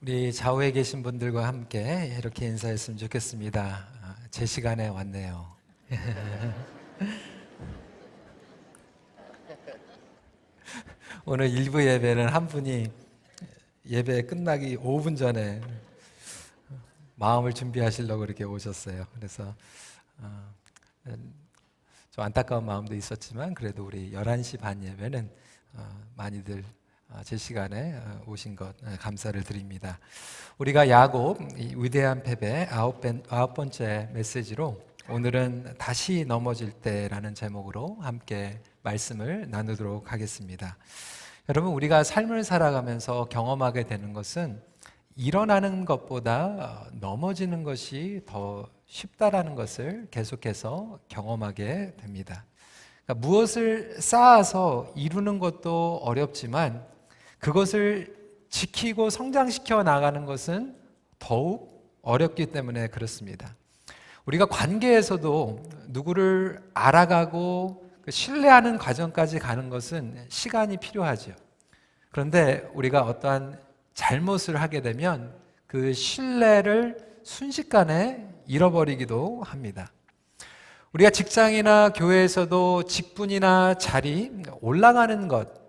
우리 좌우에 계신 분들과 함께 이렇게 인사했으면 좋겠습니다. 제 시간에 왔네요. 오늘 일부 예배는 한 분이 예배 끝나기 5분 전에 마음을 준비하시려고 이렇게 오셨어요. 그래서 좀 안타까운 마음도 있었지만 그래도 우리 11시 반 예배는 많이들 제 시간에 오신 것 감사를 드립니다. 우리가 야곱 위대한 패배 아홉 번째 메시지로 오늘은 다시 넘어질 때라는 제목으로 함께 말씀을 나누도록 하겠습니다. 여러분, 우리가 삶을 살아가면서 경험하게 되는 것은 일어나는 것보다 넘어지는 것이 더 쉽다라는 것을 계속해서 경험하게 됩니다. 그러니까 무엇을 쌓아서 이루는 것도 어렵지만 그것을 지키고 성장시켜 나가는 것은 더욱 어렵기 때문에 그렇습니다. 우리가 관계에서도 누구를 알아가고 신뢰하는 과정까지 가는 것은 시간이 필요하죠. 그런데 우리가 어떠한 잘못을 하게 되면 그 신뢰를 순식간에 잃어버리기도 합니다. 우리가 직장이나 교회에서도 직분이나 자리, 올라가는 것,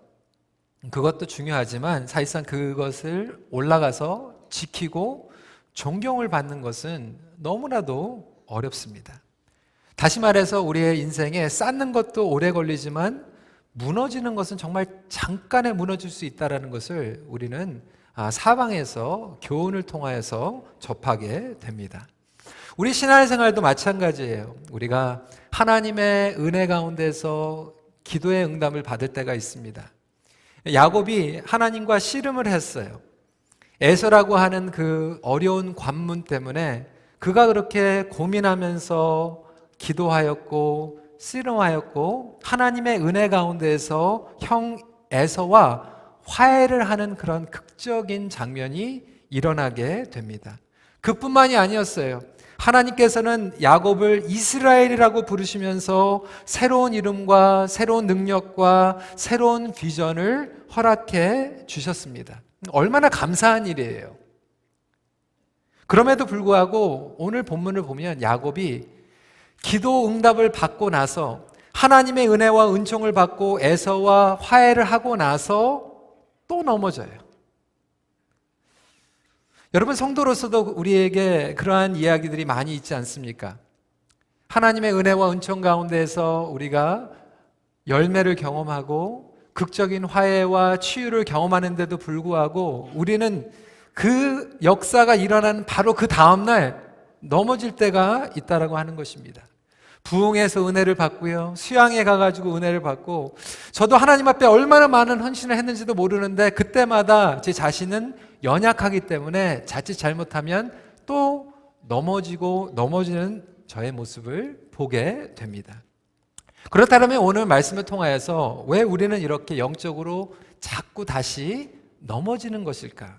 그것도 중요하지만 사실상 그것을 올라가서 지키고 존경을 받는 것은 너무나도 어렵습니다. 다시 말해서 우리의 인생에 쌓는 것도 오래 걸리지만 무너지는 것은 정말 잠깐에 무너질 수 있다는 것을 우리는 사방에서 교훈을 통하여서 접하게 됩니다. 우리 신앙생활도 마찬가지예요. 우리가 하나님의 은혜 가운데서 기도의 응답을 받을 때가 있습니다. 야곱이 하나님과 씨름을 했어요. 에서라고 하는 그 어려운 관문 때문에 그가 그렇게 고민하면서 기도하였고 씨름하였고 하나님의 은혜 가운데에서 형 에서와 화해를 하는 그런 극적인 장면이 일어나게 됩니다. 그뿐만이 아니었어요. 하나님께서는 야곱을 이스라엘이라고 부르시면서 새로운 이름과 새로운 능력과 새로운 비전을 허락해 주셨습니다. 얼마나 감사한 일이에요. 그럼에도 불구하고 오늘 본문을 보면 야곱이 기도 응답을 받고 나서 하나님의 은혜와 은총을 받고 에서와 화해를 하고 나서 또 넘어져요. 여러분, 성도로서도 우리에게 그러한 이야기들이 많이 있지 않습니까? 하나님의 은혜와 은총 가운데서 우리가 열매를 경험하고 극적인 화해와 치유를 경험하는데도 불구하고 우리는 그 역사가 일어나는 바로 그 다음날 넘어질 때가 있다라고 하는 것입니다. 부흥에서 은혜를 받고요, 수양에 가가지고 은혜를 받고, 저도 하나님 앞에 얼마나 많은 헌신을 했는지도 모르는데 그때마다 제 자신은 연약하기 때문에 자칫 잘못하면 또 넘어지고 넘어지는 저의 모습을 보게 됩니다. 그렇다면 오늘 말씀을 통하여서 왜 우리는 이렇게 영적으로 자꾸 다시 넘어지는 것일까?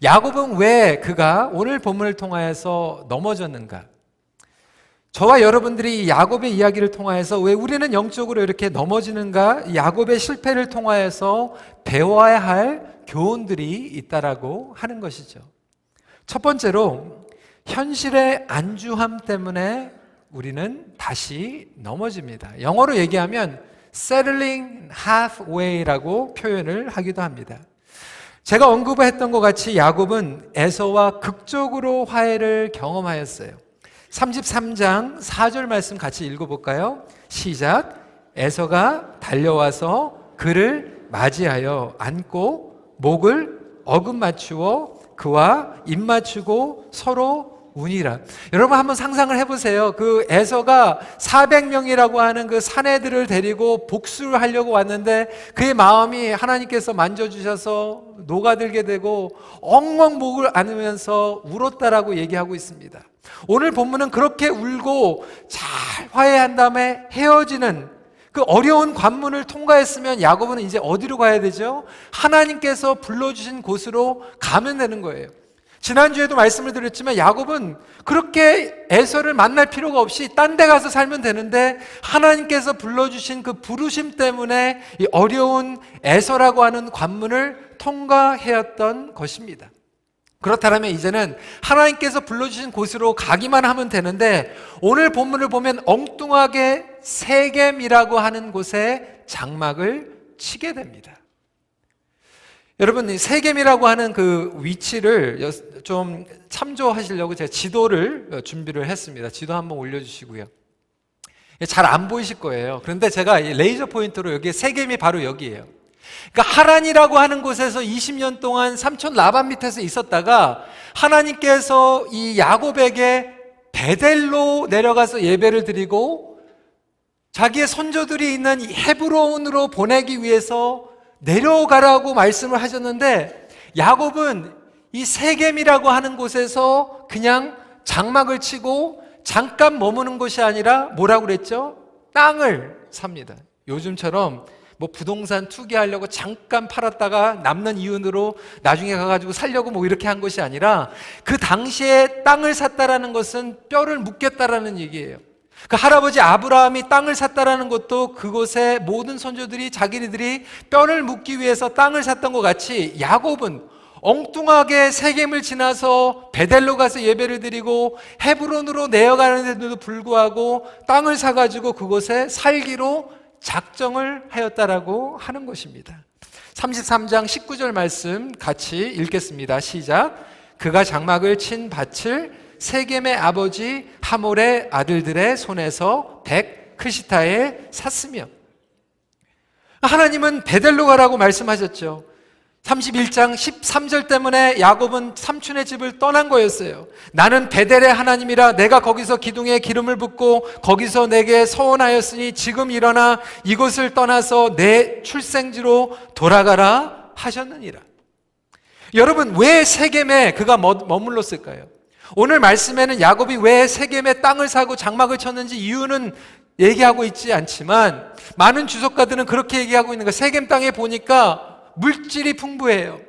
야곱은 왜 그가 오늘 본문을 통하여서 넘어졌는가? 저와 여러분들이 야곱의 이야기를 통하여서 왜 우리는 영적으로 이렇게 넘어지는가? 야곱의 실패를 통하여서 배워야 할 교훈들이 있다라고 하는 것이죠. 첫 번째로 현실의 안주함 때문에 우리는 다시 넘어집니다. 영어로 얘기하면 settling halfway라고 표현을 하기도 합니다. 제가 언급했던 것 같이 야곱은 에서와 극적으로 화해를 경험하였어요. 33장 4절 말씀 같이 읽어볼까요? 시작. 에서가 달려와서 그를 맞이하여 안고 목을 어금 맞추어 그와 입 맞추고 서로 운이라. 여러분 한번 상상을 해보세요. 그 에서가 400명이라고 하는 그 사내들을 데리고 복수를 하려고 왔는데 그의 마음이 하나님께서 만져주셔서 녹아들게 되고 엉엉 목을 안으면서 울었다라고 얘기하고 있습니다. 오늘 본문은 그렇게 울고 잘 화해한 다음에 헤어지는 그 어려운 관문을 통과했으면 야곱은 이제 어디로 가야 되죠? 하나님께서 불러주신 곳으로 가면 되는 거예요. 지난주에도 말씀을 드렸지만 야곱은 그렇게 에서를 만날 필요가 없이 딴 데 가서 살면 되는데 하나님께서 불러주신 그 부르심 때문에 이 어려운 에서라고 하는 관문을 통과해왔던 것입니다. 그렇다면 이제는 하나님께서 불러주신 곳으로 가기만 하면 되는데, 오늘 본문을 보면 엉뚱하게 세겜이라고 하는 곳에 장막을 치게 됩니다. 여러분, 세겜이라고 하는 그 위치를 좀 참조하시려고 제가 지도를 준비를 했습니다. 지도 한번 올려주시고요. 잘 안 보이실 거예요. 그런데 제가 레이저 포인트로 여기 세겜이 바로 여기예요. 그러니까 하란이라고 하는 곳에서 20년 동안 삼촌 라반 밑에서 있었다가 하나님께서 이 야곱에게 베델로 내려가서 예배를 드리고 자기의 선조들이 있는 헤브론으로 보내기 위해서 내려가라고 말씀을 하셨는데, 야곱은 이 세겜이라고 하는 곳에서 그냥 장막을 치고 잠깐 머무는 것이 아니라 뭐라고 그랬죠? 땅을 삽니다. 요즘처럼 뭐 부동산 투기하려고 잠깐 팔았다가 남는 이윤으로 나중에 가가지고 살려고 뭐 이렇게 한 것이 아니라, 그 당시에 땅을 샀다라는 것은 뼈를 묻겠다라는 얘기예요. 그 할아버지 아브라함이 땅을 샀다라는 것도 그곳에 모든 선조들이 자기들이 뼈를 묻기 위해서 땅을 샀던 것 같이, 야곱은 엉뚱하게 세겜을 지나서 베델로 가서 예배를 드리고 헤브론으로 내려가는데도 불구하고 땅을 사가지고 그곳에 살기로 작정을 하였다라고 하는 것입니다. 33장 19절 말씀 같이 읽겠습니다. 시작. 그가 장막을 친 밭을 세겜의 아버지 하몰의 아들들의 손에서 크시타에 샀으며, 하나님은 베델로 가라고 말씀하셨죠. 31장 13절 때문에 야곱은 삼촌의 집을 떠난 거였어요. 나는 베델의 하나님이라 내가 거기서 기둥에 기름을 붓고 거기서 내게 서원하였으니 지금 일어나 이곳을 떠나서 내 출생지로 돌아가라 하셨느니라. 여러분, 왜 세겜에 그가 머물렀을까요? 오늘 말씀에는 야곱이 왜 세겜에 땅을 사고 장막을 쳤는지 이유는 얘기하고 있지 않지만, 많은 주석가들은 그렇게 얘기하고 있는 거예요. 세겜 땅에 보니까 물질이 풍부해요.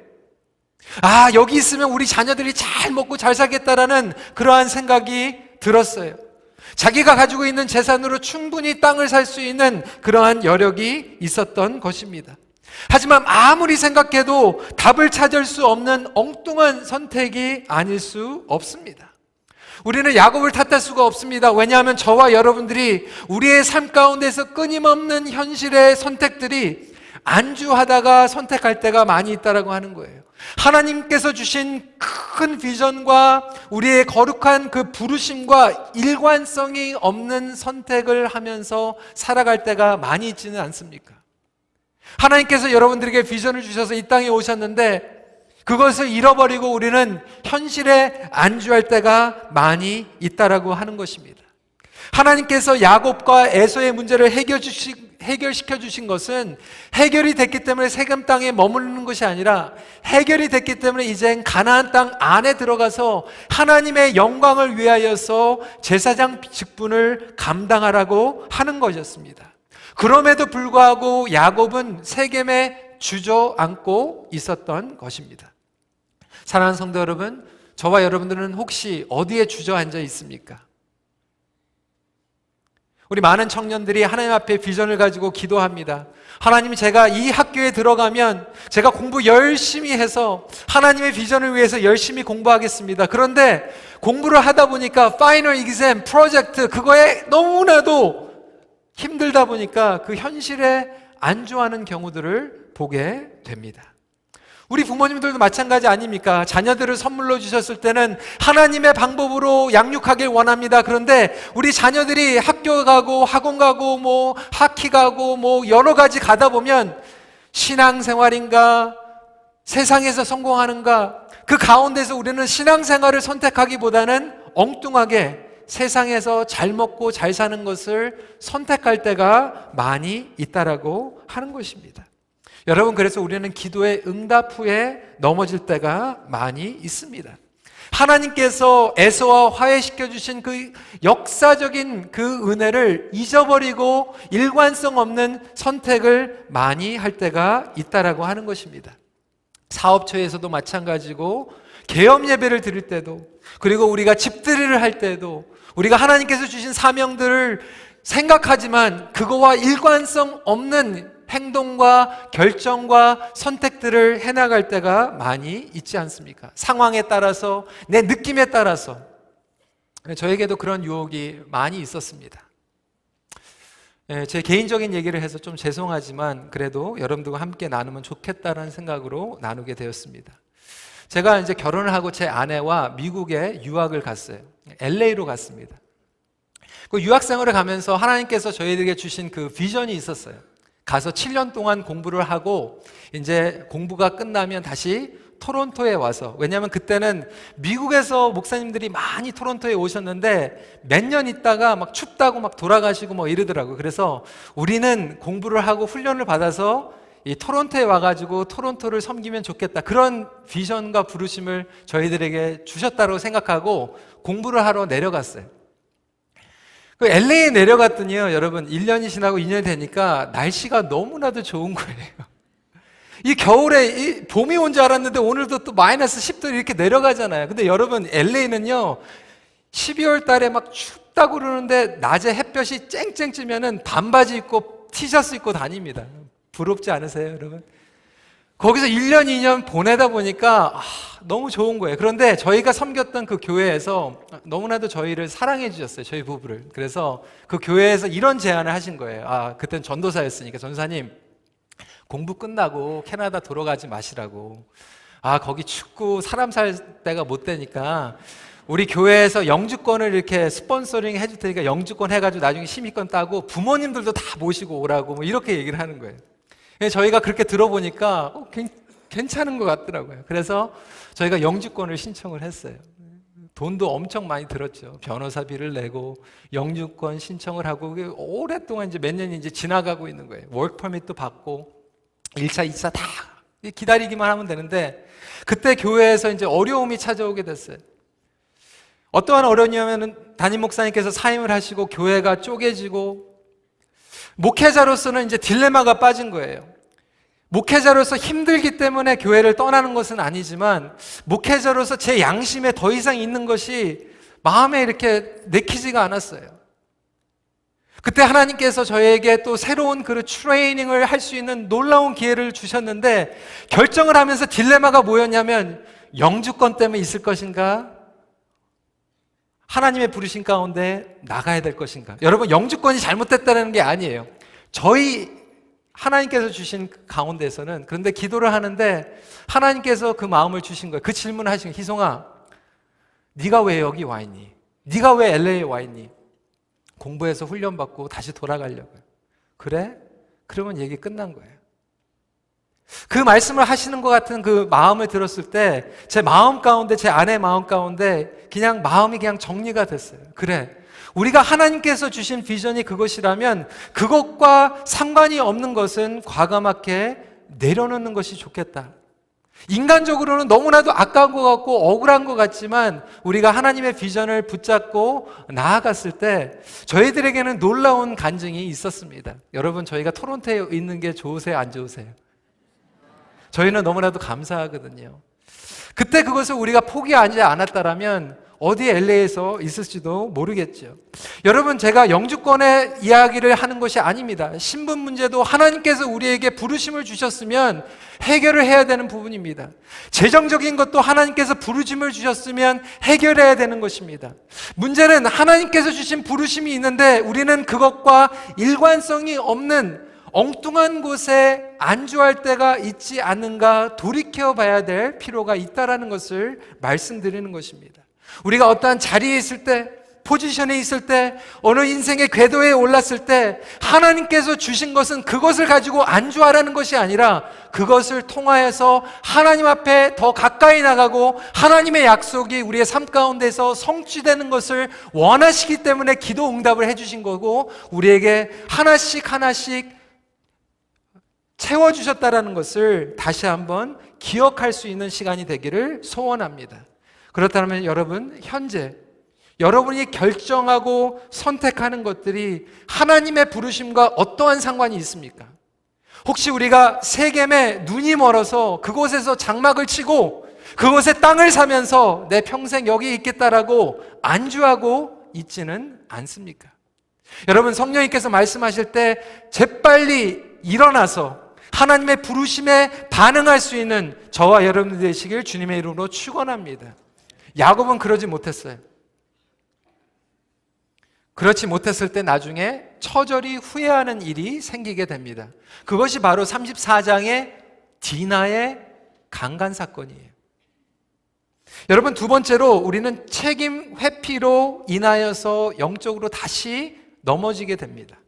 아, 여기 있으면 우리 자녀들이 잘 먹고 잘 살겠다라는 그러한 생각이 들었어요. 자기가 가지고 있는 재산으로 충분히 땅을 살 수 있는 그러한 여력이 있었던 것입니다. 하지만 아무리 생각해도 답을 찾을 수 없는 엉뚱한 선택이 아닐 수 없습니다. 우리는 야곱을 탓할 수가 없습니다. 왜냐하면 저와 여러분들이 우리의 삶 가운데서 끊임없는 현실의 선택들이 안주하다가 선택할 때가 많이 있다라고 하는 거예요. 하나님께서 주신 큰 비전과 우리의 거룩한 그 부르심과 일관성이 없는 선택을 하면서 살아갈 때가 많이 있지는 않습니까? 하나님께서 여러분들에게 비전을 주셔서 이 땅에 오셨는데 그것을 잃어버리고 우리는 현실에 안주할 때가 많이 있다라고 하는 것입니다. 하나님께서 야곱과 에서의 문제를 해결시켜 주신 것은 해결이 됐기 때문에 세겜 땅에 머무르는 것이 아니라, 해결이 됐기 때문에 이젠 가나안 땅 안에 들어가서 하나님의 영광을 위하여서 제사장 직분을 감당하라고 하는 것이었습니다. 그럼에도 불구하고 야곱은 세겜에 주저앉고 있었던 것입니다. 사랑하는 성도 여러분, 저와 여러분들은 혹시 어디에 주저앉아 있습니까? 우리 많은 청년들이 하나님 앞에 비전을 가지고 기도합니다. 하나님, 제가 이 학교에 들어가면 제가 공부 열심히 해서 하나님의 비전을 위해서 열심히 공부하겠습니다. 그런데 공부를 하다 보니까 파이널 exam, 프로젝트 그거에 너무나도 힘들다 보니까 그 현실에 안주하는 경우들을 보게 됩니다. 우리 부모님들도 마찬가지 아닙니까? 자녀들을 선물로 주셨을 때는 하나님의 방법으로 양육하길 원합니다. 그런데 우리 자녀들이 학교 가고 학원 가고 뭐 하키 가고 뭐 여러 가지 가다 보면 신앙생활인가 세상에서 성공하는가, 그 가운데서 우리는 신앙생활을 선택하기보다는 엉뚱하게 세상에서 잘 먹고 잘 사는 것을 선택할 때가 많이 있다라고 하는 것입니다. 여러분, 그래서 우리는 기도의 응답 후에 넘어질 때가 많이 있습니다. 하나님께서 에서와 화해시켜 주신 그 역사적인 그 은혜를 잊어버리고 일관성 없는 선택을 많이 할 때가 있다라고 하는 것입니다. 사업처에서도 마찬가지고, 계엄 예배를 드릴 때도, 그리고 우리가 집들이를 할 때도 우리가 하나님께서 주신 사명들을 생각하지만 그거와 일관성 없는 행동과 결정과 선택들을 해나갈 때가 많이 있지 않습니까? 상황에 따라서, 내 느낌에 따라서. 저에게도 그런 유혹이 많이 있었습니다. 제 개인적인 얘기를 해서 좀 죄송하지만 그래도 여러분들과 함께 나누면 좋겠다는 생각으로 나누게 되었습니다. 제가 이제 결혼을 하고 제 아내와 미국에 유학을 갔어요. LA로 갔습니다. 그 유학생활을 가면서 하나님께서 저희에게 주신 그 비전이 있었어요. 가서 7년 동안 공부를 하고 이제 공부가 끝나면 다시 토론토에 와서, 왜냐하면 그때는 미국에서 목사님들이 많이 토론토에 오셨는데 몇 년 있다가 막 춥다고 막 돌아가시고 뭐 이러더라고요. 그래서 우리는 공부를 하고 훈련을 받아서 이 토론토에 와가지고 토론토를 섬기면 좋겠다, 그런 비전과 부르심을 저희들에게 주셨다고 생각하고 공부를 하러 내려갔어요. 그 LA에 내려갔더니요, 여러분, 1년이 지나고 2년이 되니까 날씨가 너무나도 좋은 거예요. 이 겨울에 이 봄이 온 줄 알았는데 오늘도 또 마이너스 10도 이렇게 내려가잖아요. 근데 여러분, LA는요 12월 달에 막 춥다고 그러는데 낮에 햇볕이 쨍쨍 찌면은 반바지 입고 티셔츠 입고 다닙니다. 부럽지 않으세요, 여러분? 거기서 1년, 2년 보내다 보니까 너무 좋은 거예요. 그런데 저희가 섬겼던 그 교회에서 너무나도 저희를 사랑해 주셨어요, 저희 부부를. 그래서 그 교회에서 이런 제안을 하신 거예요. 그땐 전도사였으니까, 전사님, 공부 끝나고 캐나다 돌아가지 마시라고. 거기 춥고 사람 살 데가 못 되니까 우리 교회에서 영주권을 이렇게 스폰서링 해줄 테니까 영주권 해가지고 나중에 심의권 따고 부모님들도 다 모시고 오라고, 뭐 이렇게 얘기를 하는 거예요. 저희가 그렇게 들어보니까 괜찮은 것 같더라고요. 그래서 저희가 영주권을 신청을 했어요. 돈도 엄청 많이 들었죠. 변호사비를 내고 영주권 신청을 하고 오랫동안 이제 몇 년이 이제 지나가고 있는 거예요. 워크퍼밋도 받고 1차, 2차 다 기다리기만 하면 되는데, 그때 교회에서 이제 어려움이 찾아오게 됐어요. 어떠한 어려움이냐면 담임 목사님께서 사임을 하시고 교회가 쪼개지고, 목회자로서는 이제 딜레마가 빠진 거예요. 목회자로서 힘들기 때문에 교회를 떠나는 것은 아니지만 목회자로서 제 양심에 더 이상 있는 것이 마음에 이렇게 내키지가 않았어요. 그때 하나님께서 저에게 또 새로운 그 트레이닝을 할 수 있는 놀라운 기회를 주셨는데, 결정을 하면서 딜레마가 뭐였냐면, 영주권 때문에 있을 것인가, 하나님의 부르신 가운데 나가야 될 것인가. 여러분, 영주권이 잘못됐다는 게 아니에요. 저희 하나님께서 주신 가운데서는, 그런데 기도를 하는데 하나님께서 그 마음을 주신 거예요. 그 질문을 하신 거예요. 희송아, 네가 왜 여기 와 있니? 네가 왜 LA에 와 있니? 공부해서 훈련받고 다시 돌아가려고요. 그래? 그러면 얘기 끝난 거예요. 그 말씀을 하시는 것 같은 그 마음을 들었을 때 제 마음 가운데, 제 아내의 마음 가운데 그냥 마음이 그냥 정리가 됐어요. 그래, 우리가 하나님께서 주신 비전이 그것이라면 그것과 상관이 없는 것은 과감하게 내려놓는 것이 좋겠다. 인간적으로는 너무나도 아까운 것 같고 억울한 것 같지만 우리가 하나님의 비전을 붙잡고 나아갔을 때 저희들에게는 놀라운 간증이 있었습니다. 여러분, 저희가 토론토에 있는 게 좋으세요, 안 좋으세요? 저희는 너무나도 감사하거든요. 그때 그것을 우리가 포기하지 않았다면 어디 LA에서 있을지도 모르겠죠. 여러분, 제가 영주권의 이야기를 하는 것이 아닙니다. 신분 문제도 하나님께서 우리에게 부르심을 주셨으면 해결을 해야 되는 부분입니다. 재정적인 것도 하나님께서 부르심을 주셨으면 해결해야 되는 것입니다. 문제는 하나님께서 주신 부르심이 있는데 우리는 그것과 일관성이 없는 엉뚱한 곳에 안주할 때가 있지 않는가 돌이켜 봐야 될 필요가 있다는 것을 말씀드리는 것입니다. 우리가 어떠한 자리에 있을 때, 포지션에 있을 때, 어느 인생의 궤도에 올랐을 때 하나님께서 주신 것은 그것을 가지고 안주하라는 것이 아니라 그것을 통하여서 하나님 앞에 더 가까이 나가고 하나님의 약속이 우리의 삶 가운데서 성취되는 것을 원하시기 때문에 기도 응답을 해주신 거고, 우리에게 하나씩 하나씩 채워주셨다는 것을 다시 한번 기억할 수 있는 시간이 되기를 소원합니다. 그렇다면 여러분, 현재 여러분이 결정하고 선택하는 것들이 하나님의 부르심과 어떠한 상관이 있습니까? 혹시 우리가 세겜에 눈이 멀어서 그곳에서 장막을 치고 그곳에 땅을 사면서 내 평생 여기 있겠다라고 안주하고 있지는 않습니까? 여러분, 성령님께서 말씀하실 때 재빨리 일어나서 하나님의 부르심에 반응할 수 있는 저와 여러분 되시길 주님의 이름으로 축원합니다. 야곱은 그러지 못했어요. 그렇지 못했을 때 나중에 처절히 후회하는 일이 생기게 됩니다. 그것이 바로 34장의 디나의 강간 사건이에요. 여러분, 두 번째로 우리는 책임 회피로 인하여서 영적으로 다시 넘어지게 됩니다.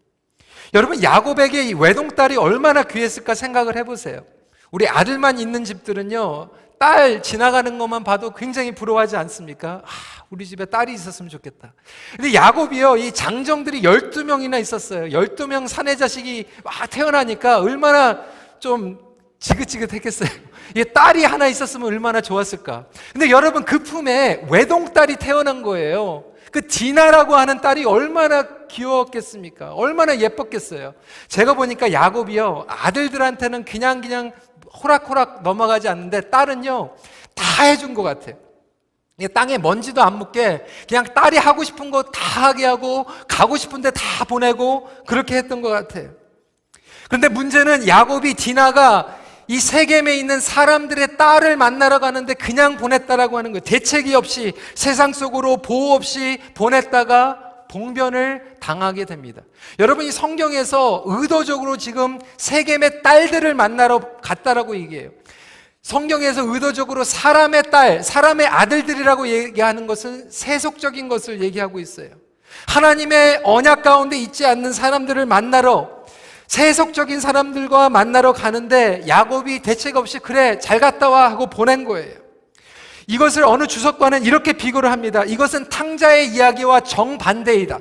여러분, 야곱에게 이 외동딸이 얼마나 귀했을까 생각을 해보세요. 우리 아들만 있는 집들은요, 딸 지나가는 것만 봐도 굉장히 부러워하지 않습니까? 우리 집에 딸이 있었으면 좋겠다. 근데 야곱이요, 이 장정들이 12명이나 있었어요. 12명 사내 자식이 막 태어나니까 얼마나 좀 지긋지긋했겠어요. 이 딸이 하나 있었으면 얼마나 좋았을까. 근데 여러분, 그 품에 외동딸이 태어난 거예요. 그 디나라고 하는 딸이 얼마나 귀여웠겠습니까? 얼마나 예뻤겠어요. 제가 보니까 야곱이요, 아들들한테는 그냥 호락호락 넘어가지 않는데 딸은요, 다 해준 것 같아요. 땅에 먼지도 안 묻게 그냥 딸이 하고 싶은 거 다 하게 하고 가고 싶은데 다 보내고 그렇게 했던 것 같아요. 그런데 문제는 야곱이 디나가 이 세겜에 있는 사람들의 딸을 만나러 가는데 그냥 보냈다라고 하는 거예요. 대책이 없이 세상 속으로 보호 없이 보냈다가 봉변을 당하게 됩니다. 여러분, 이 성경에서 의도적으로 지금 세겜의 딸들을 만나러 갔다라고 얘기해요. 성경에서 의도적으로 사람의 딸, 사람의 아들들이라고 얘기하는 것은 세속적인 것을 얘기하고 있어요. 하나님의 언약 가운데 있지 않는 사람들을 만나러, 세속적인 사람들과 만나러 가는데 야곱이 대책 없이 그래 잘 갔다 와 하고 보낸 거예요. 이것을 어느 주석가는 이렇게 비교를 합니다. 이것은 탕자의 이야기와 정반대이다.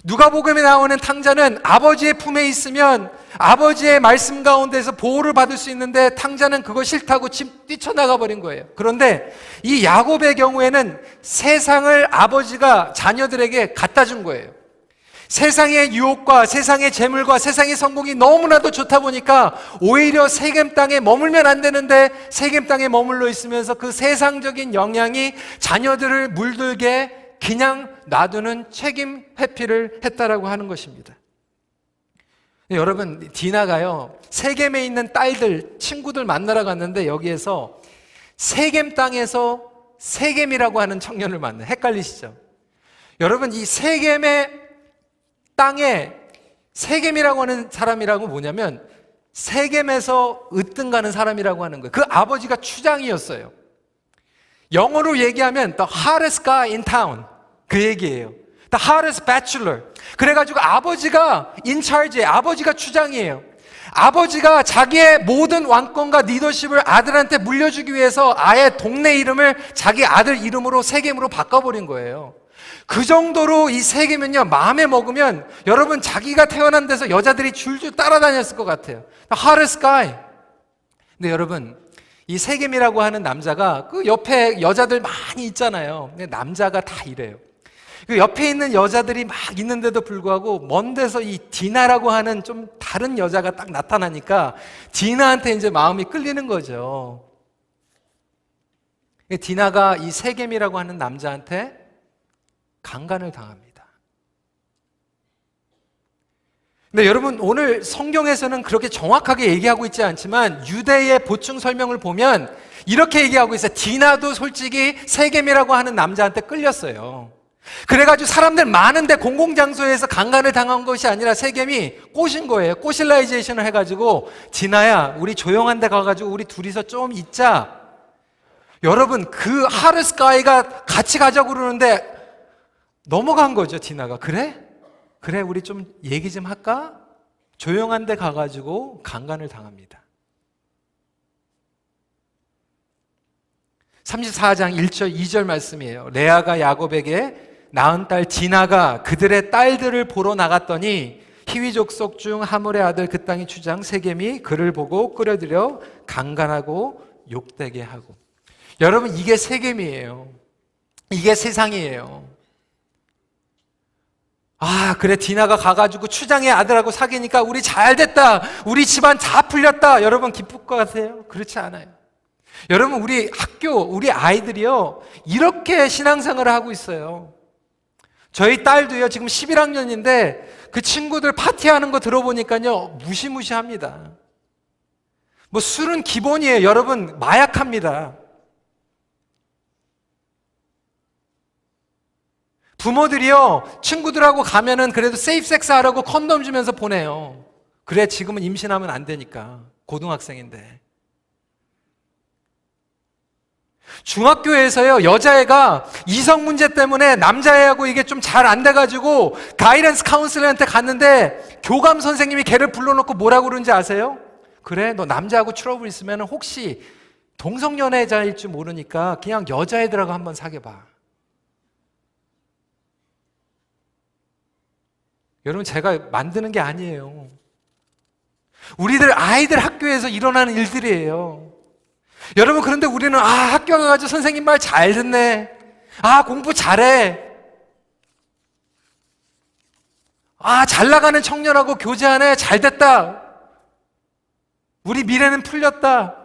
누가복음에 나오는 탕자는 아버지의 품에 있으면 아버지의 말씀 가운데서 보호를 받을 수 있는데 탕자는 그거 싫다고 뛰쳐나가 버린 거예요. 그런데 이 야곱의 경우에는 세상을 아버지가 자녀들에게 갖다 준 거예요. 세상의 유혹과 세상의 재물과 세상의 성공이 너무나도 좋다 보니까 오히려 세겜 땅에 머물면 안 되는데 세겜 땅에 머물러 있으면서 그 세상적인 영향이 자녀들을 물들게 그냥 놔두는 책임 회피를 했다라고 하는 것입니다. 여러분, 디나가요, 세겜에 있는 딸들, 친구들 만나러 갔는데 여기에서 세겜 땅에서 세겜이라고 하는 청년을 만나요. 헷갈리시죠? 여러분, 이 세겜의 땅에 세겜이라고 하는 사람이라고 뭐냐면 세겜에서 으뜸 가는 사람이라고 하는 거예요. 그 아버지가 추장이었어요. 영어로 얘기하면 the hottest guy in town, 그 얘기예요. The hottest bachelor. 그래가지고 아버지가 in charge예요. 아버지가 추장이에요. 아버지가 자기의 모든 왕권과 리더십을 아들한테 물려주기 위해서 아예 동네 이름을 자기 아들 이름으로 세겜으로 바꿔버린 거예요. 그 정도로 이 세겜은요, 마음에 먹으면 여러분 자기가 태어난 데서 여자들이 줄줄 따라다녔을 것 같아요. The hottest guy. 근데 여러분, 이 세겜이라고 하는 남자가 그 옆에 여자들 많이 있잖아요. 근데 남자가 다 이래요. 그 옆에 있는 여자들이 막 있는데도 불구하고 먼 데서 이 디나라고 하는 좀 다른 여자가 딱 나타나니까 디나한테 이제 마음이 끌리는 거죠. 디나가 이 세겜이라고 하는 남자한테 강간을 당합니다. 근데 여러분, 오늘 성경에서는 그렇게 정확하게 얘기하고 있지 않지만 유대의 보충 설명을 보면 이렇게 얘기하고 있어요. 디나도 솔직히 세겜이라고 하는 남자한테 끌렸어요. 그래가지고 사람들 많은데 공공장소에서 강간을 당한 것이 아니라 세겜이 꼬신 거예요. 꼬실라이제이션을 해가지고 디나야, 우리 조용한 데 가가지고 우리 둘이서 좀 있자. 여러분, 그 하르스가이가 같이 가자고 그러는데 넘어간 거죠. 디나가. 그래, 우리 좀 얘기 좀 할까? 조용한 데 가가지고 강간을 당합니다. 34장 1절 2절 말씀이에요. 레아가 야곱에게 낳은 딸 디나가 그들의 딸들을 보러 나갔더니 히위 족속 중 하물의 아들 그 땅의 주장 세겜이 그를 보고 끌어들여 강간하고 욕되게 하고. 여러분, 이게 세겜이에요. 이게 세상이에요. 그래, 디나가 가가지고 추장의 아들하고 사귀니까 우리 잘 됐다, 우리 집안 다 풀렸다. 여러분 기쁠 것 같아요? 그렇지 않아요. 여러분, 우리 학교, 우리 아이들이요, 이렇게 신앙생활을 하고 있어요. 저희 딸도요, 지금 11학년인데 그 친구들 파티하는 거 들어보니까요, 무시무시합니다. 뭐 술은 기본이에요. 여러분, 마약합니다. 부모들이요, 친구들하고 가면은 그래도 세이프 섹스 하라고 컨돔 주면서 보내요. 그래, 지금은 임신하면 안 되니까. 고등학생인데. 중학교에서요, 여자애가 이성 문제 때문에 남자애하고 이게 좀 잘 안 돼가지고 가이던스 카운슬러한테 갔는데 교감 선생님이 걔를 불러놓고 뭐라고 그러는지 아세요? 그래, 너 남자하고 트러블 있으면 혹시 동성연애자일 줄 모르니까 그냥 여자애들하고 한번 사귀어봐. 여러분, 제가 만드는 게 아니에요. 우리들 아이들 학교에서 일어나는 일들이에요. 여러분, 그런데 우리는 학교 가가지고 선생님 말 잘 듣네. 공부 잘해. 잘 나가는 청년하고 교제하네. 잘 됐다. 우리 미래는 풀렸다.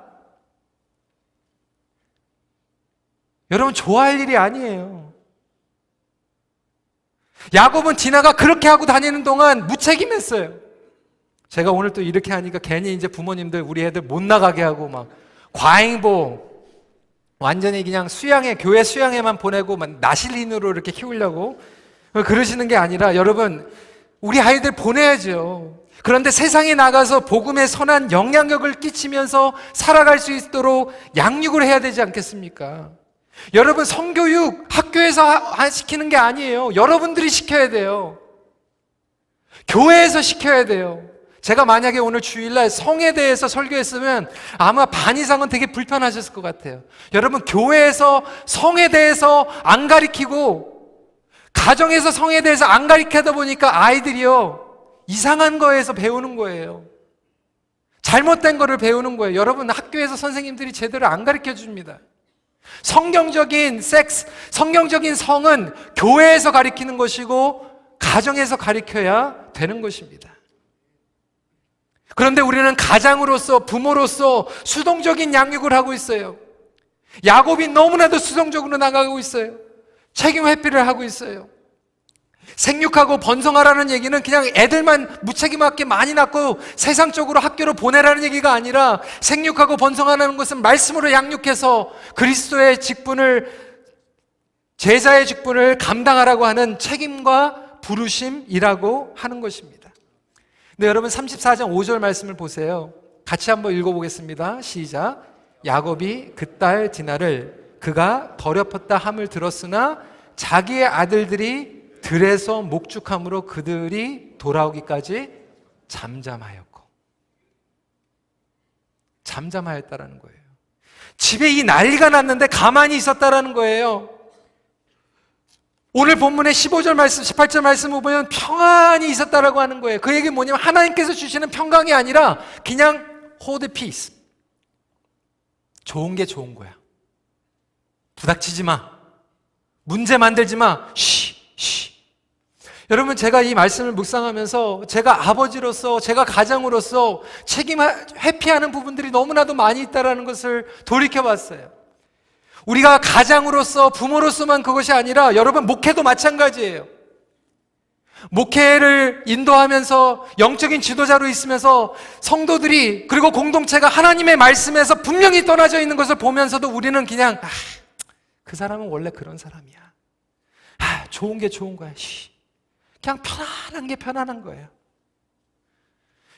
여러분, 좋아할 일이 아니에요. 야곱은 디나가 그렇게 하고 다니는 동안 무책임했어요. 제가 오늘 또 이렇게 하니까 괜히 이제 부모님들 우리 애들 못 나가게 하고 막 과잉보 완전히 그냥 수양회, 교회 수양회만 보내고 막 나실인으로 이렇게 키우려고 그러시는 게 아니라, 여러분, 우리 아이들 보내야죠. 그런데 세상에 나가서 복음의 선한 영향력을 끼치면서 살아갈 수 있도록 양육을 해야 되지 않겠습니까? 여러분, 성교육 학교에서 시키는 게 아니에요. 여러분들이 시켜야 돼요. 교회에서 시켜야 돼요. 제가 만약에 오늘 주일날 성에 대해서 설교했으면 아마 반 이상은 되게 불편하셨을 것 같아요. 여러분, 교회에서 성에 대해서 안 가르치고 가정에서 성에 대해서 안 가르치다 보니까 아이들이요, 이상한 거에서 배우는 거예요. 잘못된 거를 배우는 거예요. 여러분, 학교에서 선생님들이 제대로 안 가르쳐 줍니다. 성경적인 섹스, 성경적인 성은 교회에서 가르치는 것이고 가정에서 가르쳐야 되는 것입니다. 그런데 우리는 가장으로서, 부모로서 수동적인 양육을 하고 있어요. 야곱이 너무나도 수동적으로 나가고 있어요. 책임 회피를 하고 있어요. 생육하고 번성하라는 얘기는 그냥 애들만 무책임하게 많이 낳고 세상적으로 학교로 보내라는 얘기가 아니라, 생육하고 번성하는 것은 말씀으로 양육해서 그리스도의 직분을, 제자의 직분을 감당하라고 하는 책임과 부르심이라고 하는 것입니다. 네, 여러분, 34장 5절 말씀을 보세요. 같이 한번 읽어보겠습니다. 시작. 야곱이 그 딸 디나를 그가 더럽혔다 함을 들었으나 자기의 아들들이 들에서 목축함으로 그들이 돌아오기까지 잠잠하였고. 잠잠하였다라는 거예요. 집에 이 난리가 났는데 가만히 있었다라는 거예요. 오늘 본문의 15절 말씀, 18절 말씀을 보면 평안이 있었다라고 하는 거예요. 그 얘기는 뭐냐면 하나님께서 주시는 평강이 아니라 그냥 hold peace. 좋은 게 좋은 거야. 부닥치지 마. 문제 만들지 마. 쉬. 여러분, 제가 이 말씀을 묵상하면서 제가 아버지로서, 제가 가장으로서 책임 회피하는 부분들이 너무나도 많이 있다는 것을 돌이켜봤어요. 우리가 가장으로서, 부모로서만 그것이 아니라 여러분, 목회도 마찬가지예요. 목회를 인도하면서 영적인 지도자로 있으면서 성도들이, 그리고 공동체가 하나님의 말씀에서 분명히 떠나져 있는 것을 보면서도 우리는 그냥 그 사람은 원래 그런 사람이야. 좋은 게 좋은 거야. 그냥 편안한 게 편안한 거예요.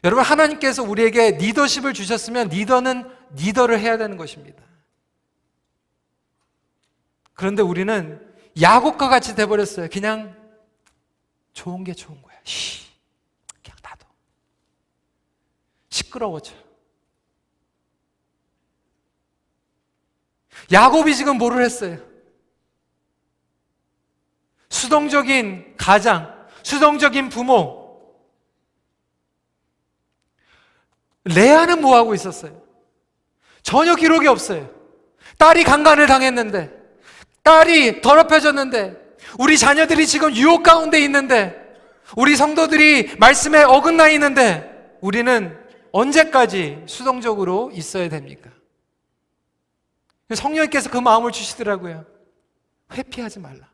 여러분, 하나님께서 우리에게 리더십을 주셨으면 리더는 리더를 해야 되는 것입니다. 그런데 우리는 야곱과 같이 돼버렸어요. 그냥 좋은 게 좋은 거야. 그냥 놔둬. 시끄러워져. 야곱이 지금 뭐를 했어요? 수동적인 가장, 수동적인 부모. 레아는 뭐 하고 있었어요? 전혀 기록이 없어요. 딸이 강간을 당했는데, 딸이 더럽혀졌는데, 우리 자녀들이 지금 유혹 가운데 있는데, 우리 성도들이 말씀에 어긋나 있는데, 우리는 언제까지 수동적으로 있어야 됩니까? 성령님께서 그 마음을 주시더라고요. 회피하지 말라.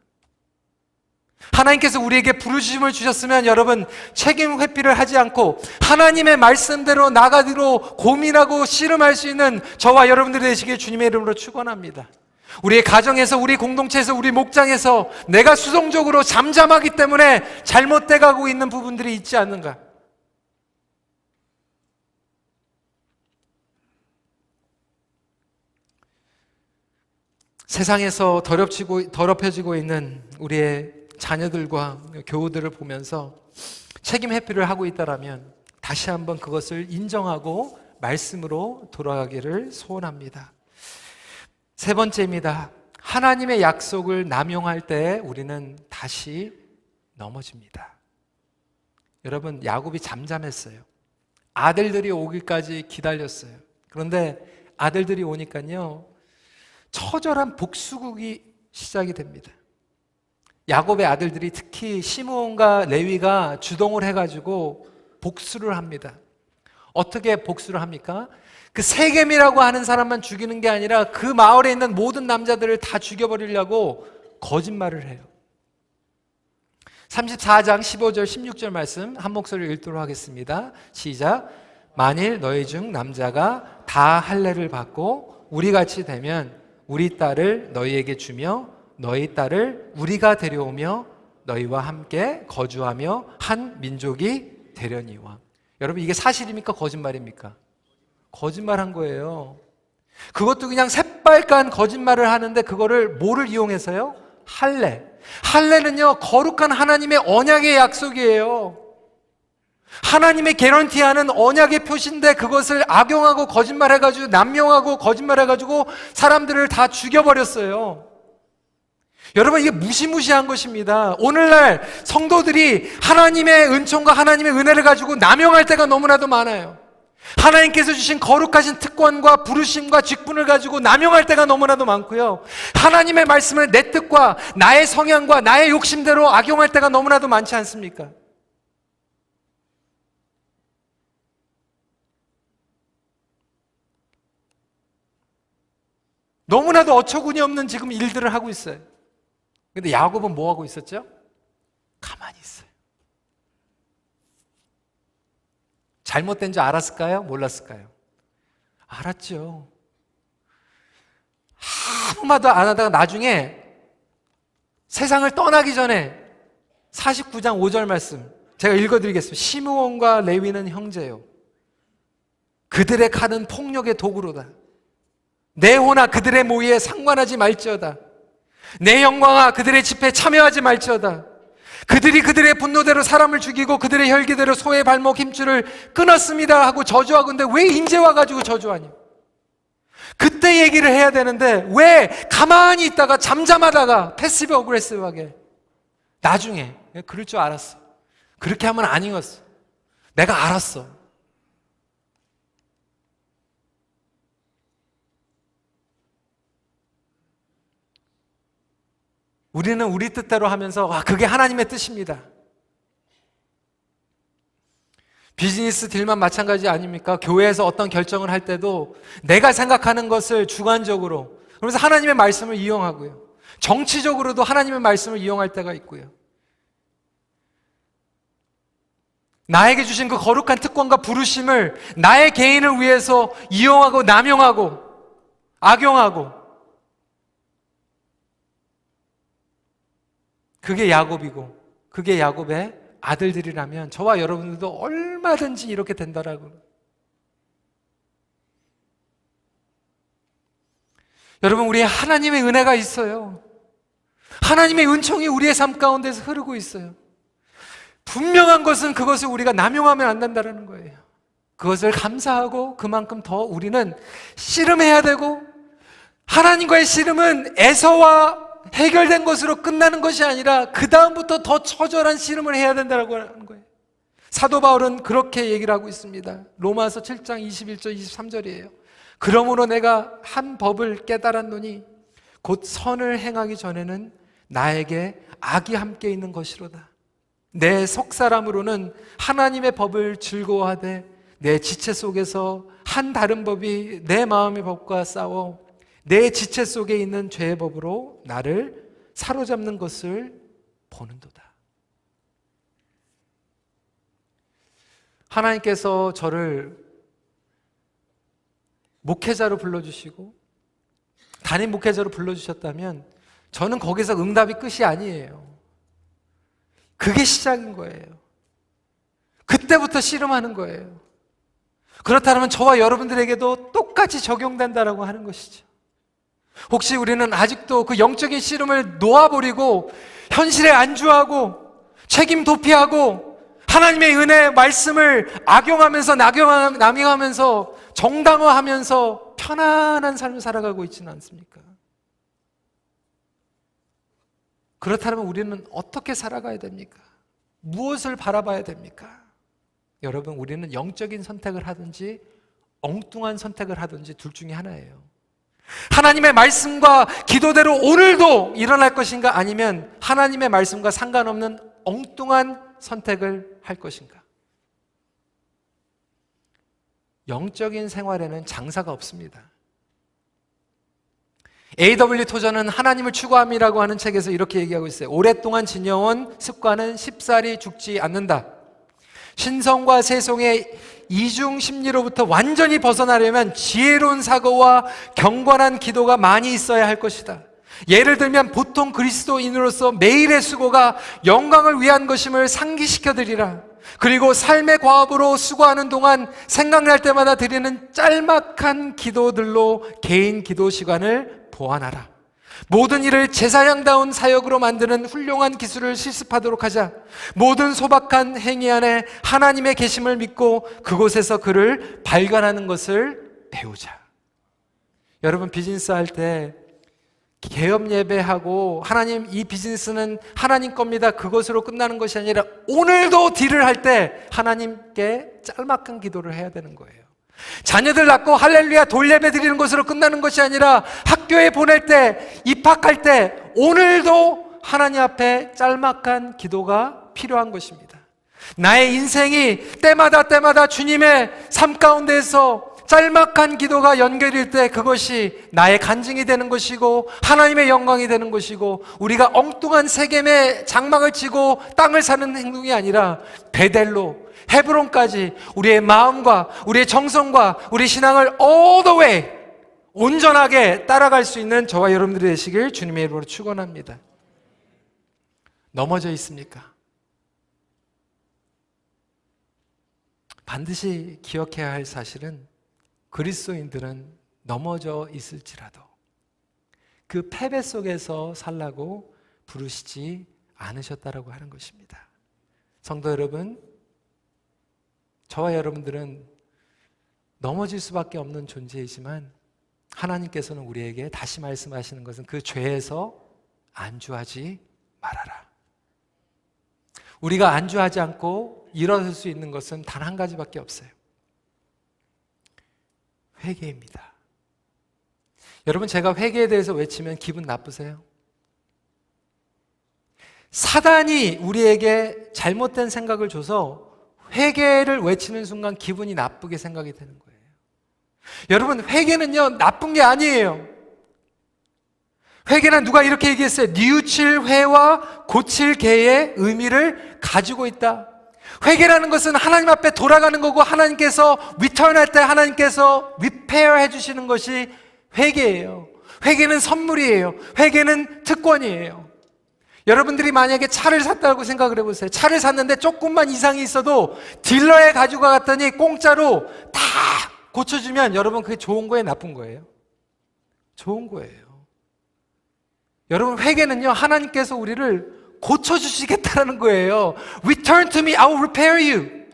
하나님께서 우리에게 부르심을 주셨으면 여러분 책임 회피를 하지 않고 하나님의 말씀대로 나가기로 고민하고 씨름할 수 있는 저와 여러분들이 되시길 주님의 이름으로 축원합니다. 우리의 가정에서, 우리 공동체에서, 우리 목장에서 내가 수동적으로 잠잠하기 때문에 잘못돼 가고 있는 부분들이 있지 않는가? 세상에서 더럽혀지고 있는 우리의 자녀들과 교우들을 보면서 책임 회피를 하고 있다라면 다시 한번 그것을 인정하고 말씀으로 돌아가기를 소원합니다. 세 번째입니다. 하나님의 약속을 남용할 때 우리는 다시 넘어집니다. 여러분, 야곱이 잠잠했어요. 아들들이 오기까지 기다렸어요. 그런데 아들들이 오니까요, 처절한 복수국이 시작이 됩니다. 야곱의 아들들이 특히 시므온과 레위가 주동을 해가지고 복수를 합니다. 어떻게 복수를 합니까? 그 세겜이라고 하는 사람만 죽이는 게 아니라 그 마을에 있는 모든 남자들을 다 죽여버리려고 거짓말을 해요. 34장 15절 16절 말씀 한 목소리로 읽도록 하겠습니다. 시작. 만일 너희 중 남자가 다 할례를 받고 우리같이 되면 우리 딸을 너희에게 주며 너희 딸을 우리가 데려오며 너희와 함께 거주하며 한 민족이 되려니와. 여러분, 이게 사실입니까? 거짓말입니까? 거짓말한 거예요. 그것도 그냥 새빨간 거짓말을 하는데 그거를 뭐를 이용해서요? 할례. 할례는요, 거룩한 하나님의 언약의 약속이에요. 하나님의 개런티하는 언약의 표시인데 그것을 악용하고 거짓말해가지고 남용하고 거짓말해가지고 사람들을 다 죽여버렸어요. 여러분, 이게 무시무시한 것입니다. 오늘날 성도들이 하나님의 은총과 하나님의 은혜를 가지고 남용할 때가 너무나도 많아요. 하나님께서 주신 거룩하신 특권과 부르심과 직분을 가지고 남용할 때가 너무나도 많고요. 하나님의 말씀을 내 뜻과 나의 성향과 나의 욕심대로 악용할 때가 너무나도 많지 않습니까? 너무나도 어처구니 없는 지금 일들을 하고 있어요. 근데 야곱은 뭐 하고 있었죠? 가만히 있어요. 잘못된 줄 알았을까요? 몰랐을까요? 알았죠. 아무 말도 안 하다가 나중에 세상을 떠나기 전에 49장 5절 말씀 제가 읽어드리겠습니다. 시므온과 레위는 형제요, 그들의 칼은 폭력의 도구로다. 내 호나 그들의 모의에 상관하지 말지어다. 내 영광아 그들의 집회에 참여하지 말지어다. 그들이 그들의 분노대로 사람을 죽이고 그들의 혈기대로 소의 발목 힘줄을 끊었습니다 하고 저주하고, 근데 왜 이제 와가지고 저주하냐? 그때 얘기를 해야 되는데 왜 가만히 있다가 잠잠하다가 패시브 어그레시브하게 나중에 그럴 줄 알았어. 그렇게 하면 안 익었어. 내가 알았어. 우리는 우리 뜻대로 하면서 그게 하나님의 뜻입니다. 비즈니스 딜만 마찬가지 아닙니까? 교회에서 어떤 결정을 할 때도 내가 생각하는 것을 주관적으로, 그러면서 하나님의 말씀을 이용하고요. 정치적으로도 하나님의 말씀을 이용할 때가 있고요. 나에게 주신 그 거룩한 특권과 부르심을 나의 개인을 위해서 이용하고 남용하고 악용하고, 그게 야곱이고 그게 야곱의 아들들이라면 저와 여러분들도 얼마든지 이렇게 된다라고. 여러분, 우리의 하나님의 은혜가 있어요. 하나님의 은총이 우리의 삶 가운데서 흐르고 있어요. 분명한 것은 그것을 우리가 남용하면 안 된다는 거예요. 그것을 감사하고 그만큼 더 우리는 씨름해야 되고, 하나님과의 씨름은 에서와 해결된 것으로 끝나는 것이 아니라 그 다음부터 더 처절한 씨름을 해야 된다고 하는 거예요. 사도 바울은 그렇게 얘기를 하고 있습니다. 로마서 7장 21절 23절이에요. 그러므로 내가 한 법을 깨달았노니 곧 선을 행하기 전에는 나에게 악이 함께 있는 것이로다. 내 속사람으로는 하나님의 법을 즐거워하되 내 지체 속에서 한 다른 법이 내 마음의 법과 싸워 내 지체 속에 있는 죄의 법으로 나를 사로잡는 것을 보는도다. 하나님께서 저를 목회자로 불러주시고 담임 목회자로 불러주셨다면 저는 거기서 응답이 끝이 아니에요. 그게 시작인 거예요. 그때부터 씨름하는 거예요. 그렇다면 저와 여러분들에게도 똑같이 적용된다라고 하는 것이죠. 혹시 우리는 아직도 그 영적인 씨름을 놓아버리고 현실에 안주하고 책임 도피하고 하나님의 은혜 말씀을 악용하면서 남용하면서 정당화하면서 편안한 삶을 살아가고 있지는 않습니까? 그렇다면 우리는 어떻게 살아가야 됩니까? 무엇을 바라봐야 됩니까? 여러분, 우리는 영적인 선택을 하든지 엉뚱한 선택을 하든지 둘 중에 하나예요. 하나님의 말씀과 기도대로 오늘도 일어날 것인가, 아니면 하나님의 말씀과 상관없는 엉뚱한 선택을 할 것인가? 영적인 생활에는 장사가 없습니다. A.W. 토저는 하나님을 추구함이라고 하는 책에서 이렇게 얘기하고 있어요. 오랫동안 지녀온 습관은 쉽사리 죽지 않는다. 신성과 세속의 이중 심리로부터 완전히 벗어나려면 지혜로운 사고와 경건한 기도가 많이 있어야 할 것이다. 예를 들면 보통 그리스도인으로서 매일의 수고가 영광을 위한 것임을 상기시켜드리라. 그리고 삶의 과업으로 수고하는 동안 생각날 때마다 드리는 짤막한 기도들로 개인 기도 시간을 보완하라. 모든 일을 제사장다운 사역으로 만드는 훌륭한 기술을 실습하도록 하자. 모든 소박한 행위 안에 하나님의 계심을 믿고 그곳에서 그를 발견하는 것을 배우자. 여러분, 비즈니스 할 때 개업 예배하고 하나님, 이 비즈니스는 하나님 겁니다, 그것으로 끝나는 것이 아니라 오늘도 딜을 할 때 하나님께 짤막한 기도를 해야 되는 거예요. 자녀들 낳고 할렐루야 돌예배 드리는 것으로 끝나는 것이 아니라 학교에 보낼 때, 입학할 때 오늘도 하나님 앞에 짤막한 기도가 필요한 것입니다. 나의 인생이 때마다 주님의 삶 가운데에서 짤막한 기도가 연결일 때 그것이 나의 간증이 되는 것이고 하나님의 영광이 되는 것이고, 우리가 엉뚱한 세겜의 장막을 치고 땅을 사는 행동이 아니라 베델로, 헤브론까지 우리의 마음과 우리의 정성과 우리 신앙을 all the way 온전하게 따라갈 수 있는 저와 여러분들이 되시길 주님의 이름으로 축원합니다. 넘어져 있습니까? 반드시 기억해야 할 사실은 그리스도인들은 넘어져 있을지라도 그 패배 속에서 살라고 부르시지 않으셨다라고 하는 것입니다. 성도 여러분, 저와 여러분들은 넘어질 수밖에 없는 존재이지만 하나님께서는 우리에게 다시 말씀하시는 것은 그 죄에서 안주하지 말아라. 우리가 안주하지 않고 일어설 수 있는 것은 단 한 가지밖에 없어요. 회개입니다. 여러분, 제가 회개에 대해서 외치면 기분 나쁘세요? 사단이 우리에게 잘못된 생각을 줘서 회개를 외치는 순간 기분이 나쁘게 생각이 되는 거예요. 여러분, 회개는요 나쁜 게 아니에요. 회개는 누가 이렇게 얘기했어요. 뉘우칠 회와 고칠 개의 의미를 가지고 있다. 회개라는 것은 하나님 앞에 돌아가는 거고, 하나님께서 리턴할 때 하나님께서 리페어 해주시는 것이 회개예요. 회개는 선물이에요. 회개는 특권이에요. 여러분들이 만약에 차를 샀다고 생각을 해보세요. 차를 샀는데 조금만 이상이 있어도 딜러에 가지고 갔더니 공짜로 다 고쳐주면 여러분, 그게 좋은 거예요, 나쁜 거예요? 좋은 거예요. 여러분, 회개는요 하나님께서 우리를 고쳐주시겠다는 거예요. Return to me, I will repair you.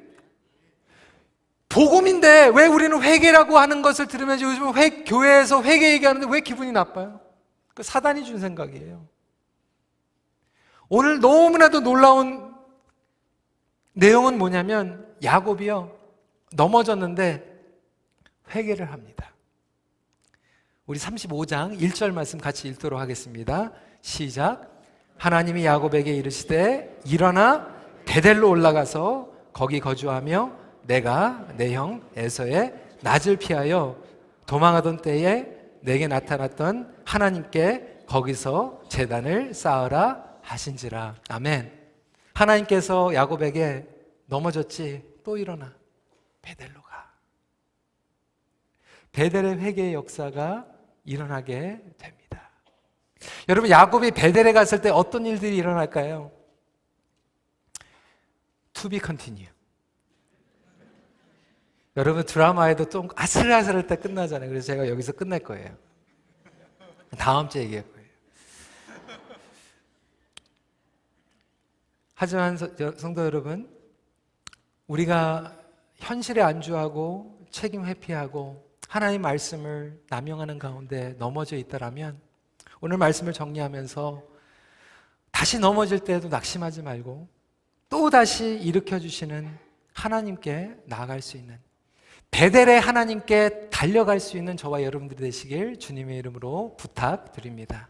복음인데 왜 우리는 회개라고 하는 것을 들으면 요즘 교회에서 회개 얘기하는데 왜 기분이 나빠요? 그 사단이 준 생각이에요. 오늘 너무나도 놀라운 내용은 뭐냐면 야곱이요 넘어졌는데 회개를 합니다. 우리 35장 1절 말씀 같이 읽도록 하겠습니다. 시작. 하나님이 야곱에게 이르시되 일어나 베델로 올라가서 거기 거주하며 내가 내 형 에서의 낯을 피하여 도망하던 때에 내게 나타났던 하나님께 거기서 제단을 쌓으라 하신지라. 아멘. 하나님께서 야곱에게 넘어졌지? 또 일어나. 베델로 가. 베델의 회개의 역사가 일어나게 됩니다. 여러분, 야곱이 베델에 갔을 때 어떤 일들이 일어날까요? To be continue. 여러분, 드라마에도 좀 아슬아슬할 때 끝나잖아요. 그래서 제가 여기서 끝낼 거예요. 다음 주에 얘기할 거예요. 하지만 성도 여러분, 우리가 현실에 안주하고 책임 회피하고 하나님의 말씀을 남용하는 가운데 넘어져 있다라면 오늘 말씀을 정리하면서 다시 넘어질 때에도 낙심하지 말고 또 다시 일으켜 주시는 하나님께 나아갈 수 있는, 베델의 하나님께 달려갈 수 있는 저와 여러분들이 되시길 주님의 이름으로 부탁드립니다.